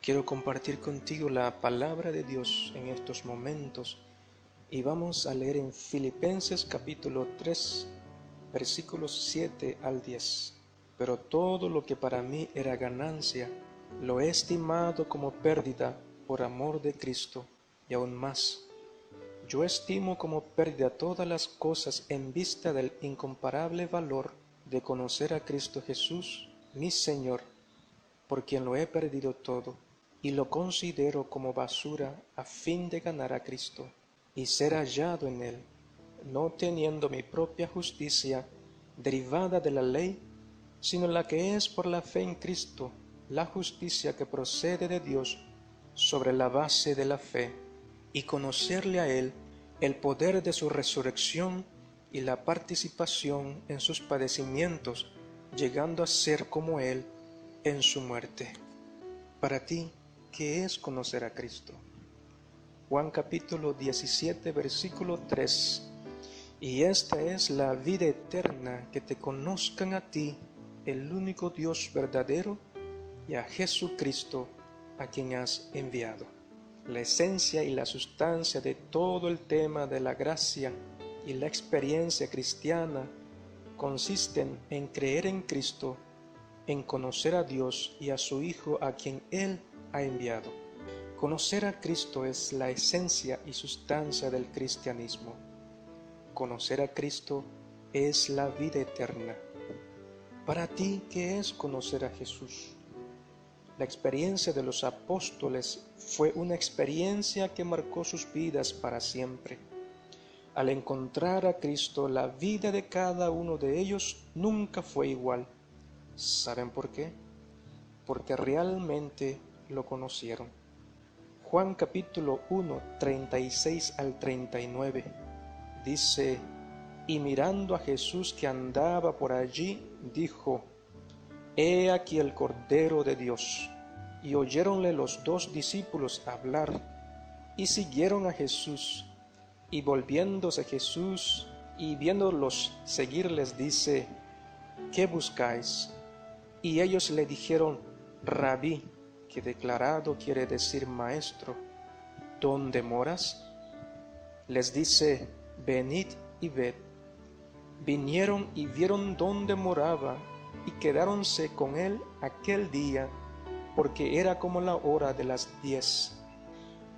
Quiero compartir contigo la palabra de Dios en estos momentos y vamos a leer en Filipenses capítulo 3, versículos 7 al 10. Pero todo lo que para mí era ganancia, lo he estimado como pérdida por amor de Cristo, y aún más. Yo estimo como pérdida todas las cosas en vista del incomparable valor de conocer a Cristo Jesús, mi Señor, por quien lo he perdido todo, y lo considero como basura a fin de ganar a Cristo, y ser hallado en Él, no teniendo mi propia justicia derivada de la ley, sino la que es por la fe en Cristo, la justicia que procede de Dios sobre la base de la fe, y conocerle a Él, el poder de su resurrección y la participación en sus padecimientos, llegando a ser como Él en su muerte. Para ti, ¿qué es conocer a Cristo? Juan capítulo 17, versículo 3. Y esta es la vida eterna, que te conozcan a ti, el único Dios verdadero, y a Jesucristo, a quien has enviado. La esencia y la sustancia de todo el tema de la gracia y la experiencia cristiana consisten en creer en Cristo, en conocer a Dios y a su Hijo a quien Él ha enviado. Conocer a Cristo es la esencia y sustancia del cristianismo. Conocer a Cristo es la vida eterna. Para ti, ¿qué es conocer a Jesús? La experiencia de los apóstoles fue una experiencia que marcó sus vidas para siempre. Al encontrar a Cristo, la vida de cada uno de ellos nunca fue igual. ¿Saben por qué? Porque realmente lo conocieron. Juan capítulo 1, 36 al 39 dice: y mirando a Jesús que andaba por allí, dijo: He aquí el Cordero de Dios. Y oyéronle los dos discípulos hablar, y siguieron a Jesús. Y volviéndose Jesús, y viéndolos seguir, les dice: ¿Qué buscáis? Y ellos le dijeron: Rabí, que declarado quiere decir maestro, ¿dónde moras? Les dice: venid y ved. Vinieron y vieron dónde moraba, y quedáronse con él aquel día, porque era como la hora de las 10.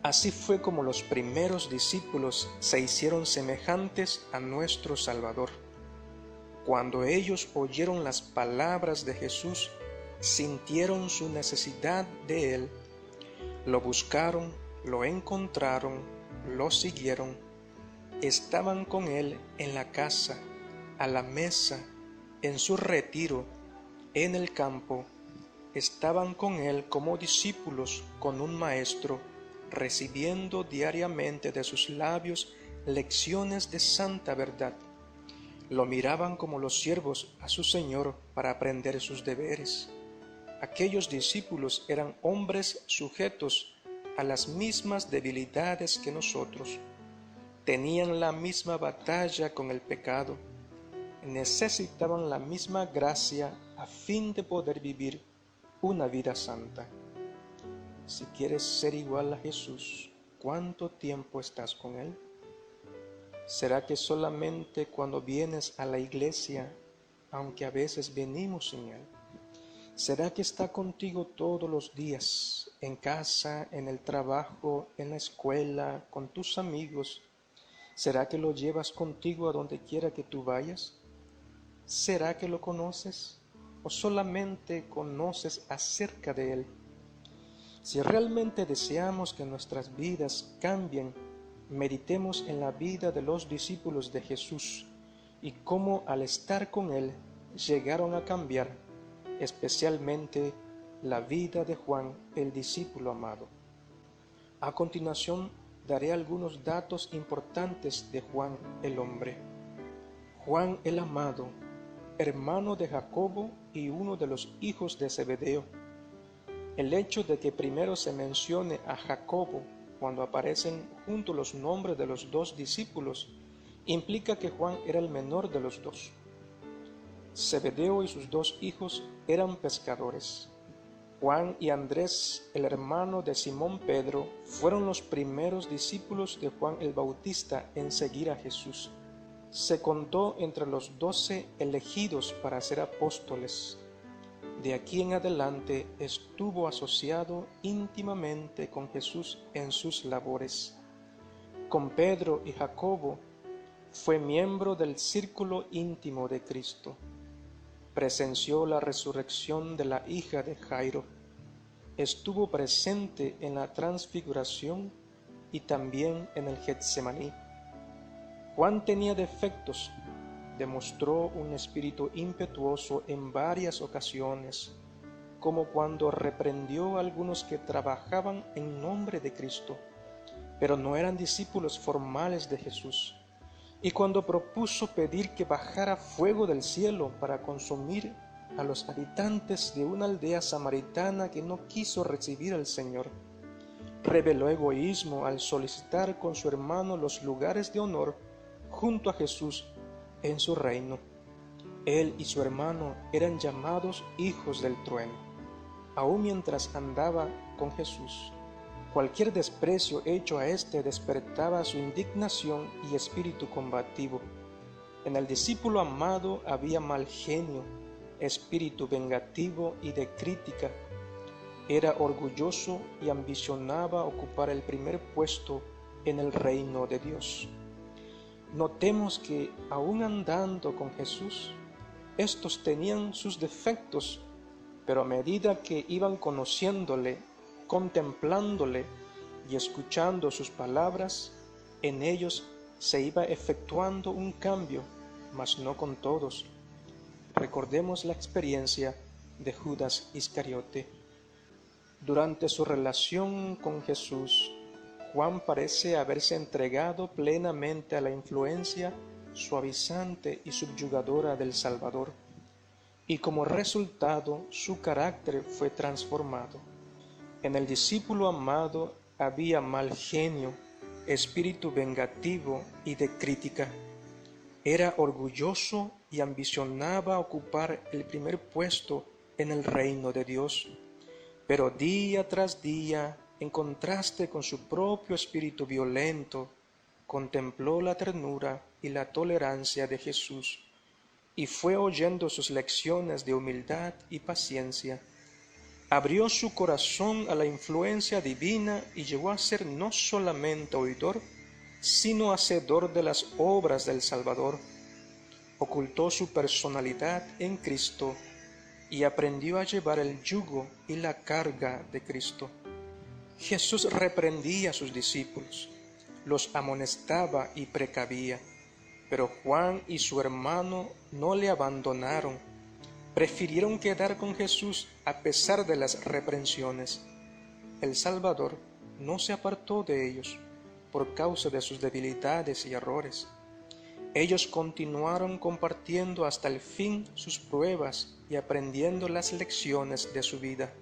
Así fue como los primeros discípulos se hicieron semejantes a nuestro Salvador. Cuando ellos oyeron las palabras de Jesús, sintieron su necesidad de Él, lo buscaron, lo encontraron, lo siguieron, estaban con Él en la casa, a la mesa, en su retiro, en el campo, estaban con Él como discípulos con un maestro, recibiendo diariamente de sus labios lecciones de santa verdad. Lo miraban como los siervos a su Señor para aprender sus deberes. Aquellos discípulos eran hombres sujetos a las mismas debilidades que nosotros. Tenían la misma batalla con el pecado. Necesitaban la misma gracia a fin de poder vivir una vida santa. Si quieres ser igual a Jesús, ¿cuánto tiempo estás con Él? ¿Será que solamente cuando vienes a la iglesia, aunque a veces venimos sin Él? ¿Será que está contigo todos los días, en casa, en el trabajo, en la escuela, con tus amigos? ¿Será que lo llevas contigo a donde quiera que tú vayas? ¿Será que lo conoces o solamente conoces acerca de Él? Si realmente deseamos que nuestras vidas cambien, meditemos en la vida de los discípulos de Jesús y cómo al estar con Él llegaron a cambiar, especialmente la vida de Juan, el discípulo amado. A continuación, daré algunos datos importantes de Juan el hombre. Juan el amado, hermano de Jacobo y uno de los hijos de Zebedeo. El hecho de que primero se mencione a Jacobo cuando aparecen juntos los nombres de los dos discípulos implica que Juan era el menor de los dos. Zebedeo y sus dos hijos eran pescadores. Juan y Andrés, el hermano de Simón Pedro, fueron los primeros discípulos de Juan el Bautista en seguir a Jesús. Se contó entre los 12 elegidos para ser apóstoles. De aquí en adelante estuvo asociado íntimamente con Jesús en sus labores. Con Pedro y Jacobo fue miembro del círculo íntimo de Cristo. Presenció la resurrección de la hija de Jairo. Estuvo presente en la transfiguración y también en el Getsemaní. Juan tenía defectos, demostró un espíritu impetuoso en varias ocasiones, como cuando reprendió a algunos que trabajaban en nombre de Cristo, pero no eran discípulos formales de Jesús, y cuando propuso pedir que bajara fuego del cielo para consumir a los habitantes de una aldea samaritana que no quiso recibir al Señor. Reveló egoísmo al solicitar con su hermano los lugares de honor junto a Jesús en su reino. Él y su hermano eran llamados hijos del trueno. Aun mientras andaba con Jesús, cualquier desprecio hecho a éste despertaba su indignación y espíritu combativo. En el discípulo amado había mal genio, espíritu vengativo y de crítica. Era orgulloso y ambicionaba ocupar el primer puesto en el reino de Dios. Notemos que, aun andando con Jesús, estos tenían sus defectos, pero a medida que iban conociéndole, contemplándole y escuchando sus palabras, en ellos se iba efectuando un cambio, mas no con todos. Recordemos la experiencia de Judas Iscariote. Durante su relación con Jesús, Juan parece haberse entregado plenamente a la influencia suavizante y subyugadora del Salvador, y como resultado su carácter fue transformado. En el discípulo amado había mal genio, espíritu vengativo y de crítica. Era orgulloso y ambicionaba ocupar el primer puesto en el reino de Dios, pero día tras día, en contraste con su propio espíritu violento, contempló la ternura y la tolerancia de Jesús, y fue oyendo sus lecciones de humildad y paciencia. Abrió su corazón a la influencia divina y llegó a ser no solamente oidor, sino hacedor de las obras del Salvador. Ocultó su personalidad en Cristo y aprendió a llevar el yugo y la carga de Cristo. Jesús reprendía a sus discípulos, los amonestaba y precavía, pero Juan y su hermano no le abandonaron. Prefirieron quedar con Jesús a pesar de las reprensiones. El Salvador no se apartó de ellos por causa de sus debilidades y errores. Ellos continuaron compartiendo hasta el fin sus pruebas y aprendiendo las lecciones de su vida.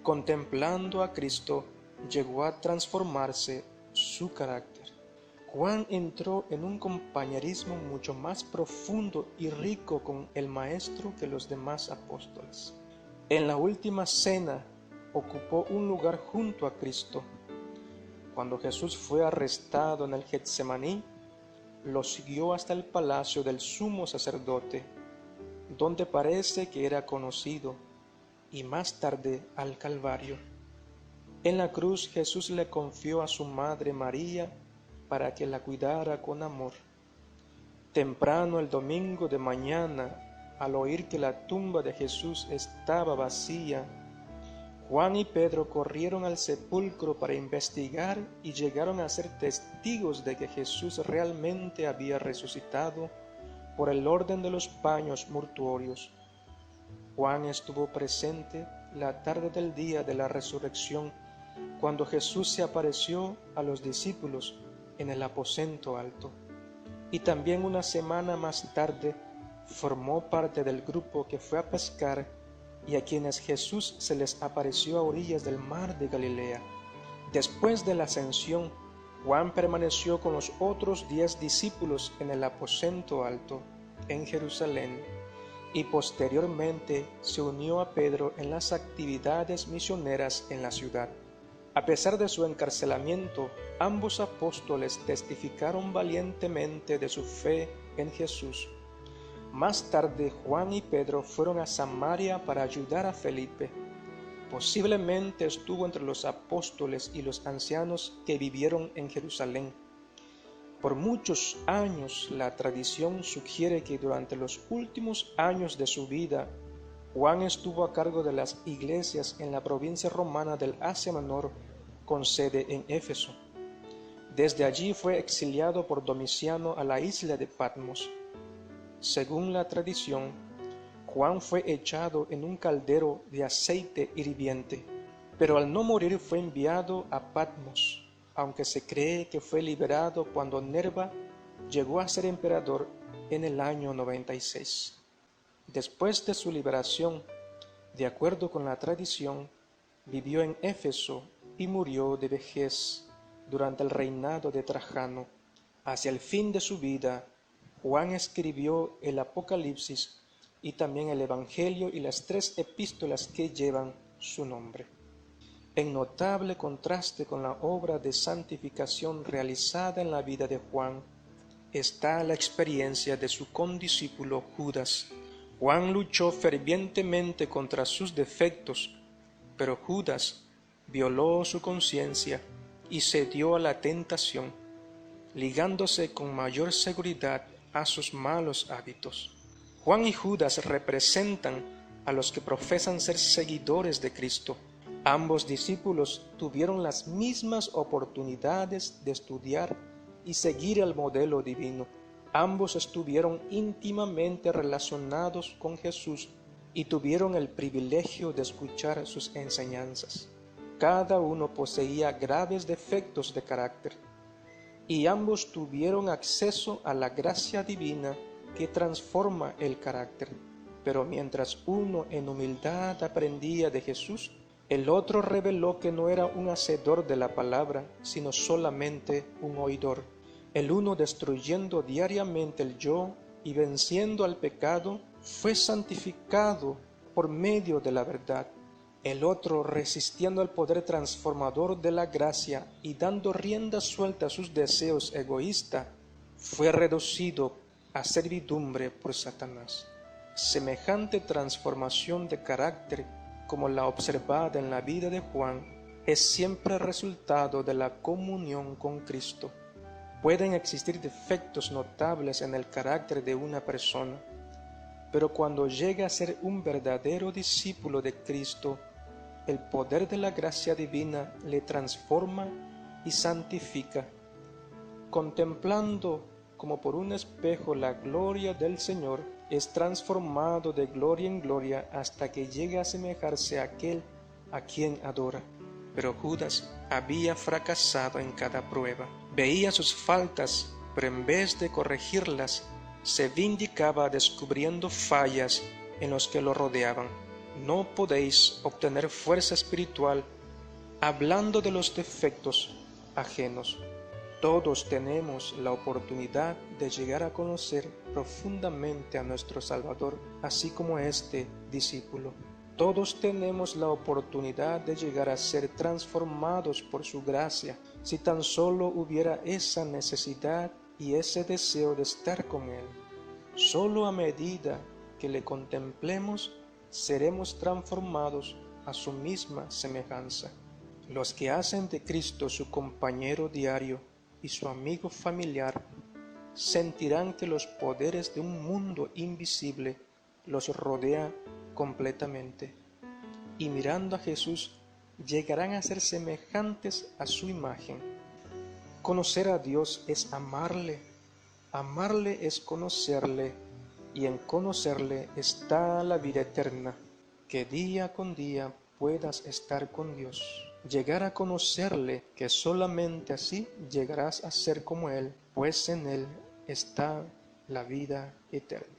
Contemplando a Cristo, llegó a transformarse su carácter. Juan entró en un compañerismo mucho más profundo y rico con el Maestro que los demás apóstoles. En la última cena ocupó un lugar junto a Cristo. Cuando Jesús fue arrestado en el Getsemaní, lo siguió hasta el palacio del sumo sacerdote, donde parece que era conocido, y más tarde al Calvario. En la cruz Jesús le confió a su madre María para que la cuidara con amor. Temprano el domingo de mañana, al oír que la tumba de Jesús estaba vacía, Juan y Pedro corrieron al sepulcro para investigar y llegaron a ser testigos de que Jesús realmente había resucitado por el orden de los paños mortuorios. Juan estuvo presente la tarde del día de la resurrección, cuando Jesús se apareció a los discípulos en el aposento alto, y también una semana más tarde formó parte del grupo que fue a pescar y a quienes Jesús se les apareció a orillas del mar de Galilea. Después de la ascensión, Juan permaneció con los otros 10 discípulos en el aposento alto, en Jerusalén, y posteriormente se unió a Pedro en las actividades misioneras en la ciudad. A pesar de su encarcelamiento, ambos apóstoles testificaron valientemente de su fe en Jesús. Más tarde, Juan y Pedro fueron a Samaria para ayudar a Felipe. Posiblemente estuvo entre los apóstoles y los ancianos que vivieron en Jerusalén. Por muchos años, la tradición sugiere que durante los últimos años de su vida, Juan estuvo a cargo de las iglesias en la provincia romana del Asia Menor, con sede en Éfeso. Desde allí fue exiliado por Domiciano a la isla de Patmos. Según la tradición, Juan fue echado en un caldero de aceite hirviente, pero al no morir fue enviado a Patmos, aunque se cree que fue liberado cuando Nerva llegó a ser emperador en el año 96. Después de su liberación, de acuerdo con la tradición, vivió en Éfeso y murió de vejez durante el reinado de Trajano. Hacia el fin de su vida, Juan escribió el Apocalipsis y también el Evangelio y las 3 epístolas que llevan su nombre. En notable contraste con la obra de santificación realizada en la vida de Juan, está la experiencia de su condiscípulo Judas. Juan luchó fervientemente contra sus defectos, pero Judas violó su conciencia y cedió a la tentación, ligándose con mayor seguridad a sus malos hábitos. Juan y Judas representan a los que profesan ser seguidores de Cristo. Ambos discípulos tuvieron las mismas oportunidades de estudiar y seguir el modelo divino. Ambos estuvieron íntimamente relacionados con Jesús y tuvieron el privilegio de escuchar sus enseñanzas. Cada uno poseía graves defectos de carácter, y ambos tuvieron acceso a la gracia divina que transforma el carácter. Pero mientras uno en humildad aprendía de Jesús, el otro reveló que no era un hacedor de la palabra, sino solamente un oidor. El uno, destruyendo diariamente el yo y venciendo al pecado, fue santificado por medio de la verdad. El otro, resistiendo al poder transformador de la gracia y dando rienda suelta a sus deseos egoístas, fue reducido a servidumbre por Satanás. Semejante transformación de carácter, como la observada en la vida de Juan, es siempre resultado de la comunión con Cristo. Pueden existir defectos notables en el carácter de una persona, pero cuando llega a ser un verdadero discípulo de Cristo, el poder de la gracia divina le transforma y santifica. Contemplando como por un espejo la gloria del Señor, es transformado de gloria en gloria hasta que llega a asemejarse a aquel a quien adora. Pero Judas había fracasado en cada prueba. Veía sus faltas, pero en vez de corregirlas, se vindicaba descubriendo fallas en los que lo rodeaban. No podéis obtener fuerza espiritual hablando de los defectos ajenos. Todos tenemos la oportunidad de llegar a conocer profundamente a nuestro Salvador, así como este discípulo. Todos tenemos la oportunidad de llegar a ser transformados por su gracia, si tan solo hubiera esa necesidad y ese deseo de estar con Él. Solo a medida que le contemplemos, seremos transformados a su misma semejanza. Los que hacen de Cristo su compañero diario y su amigo familiar, sentirán que los poderes de un mundo invisible los rodea completamente, y mirando a Jesús llegarán a ser semejantes a su imagen. Conocer a Dios es amarle, amarle es conocerle, y en conocerle está la vida eterna, que día con día puedas estar con Dios. Llegar a conocerle, que solamente así llegarás a ser como Él, pues en Él está la vida eterna.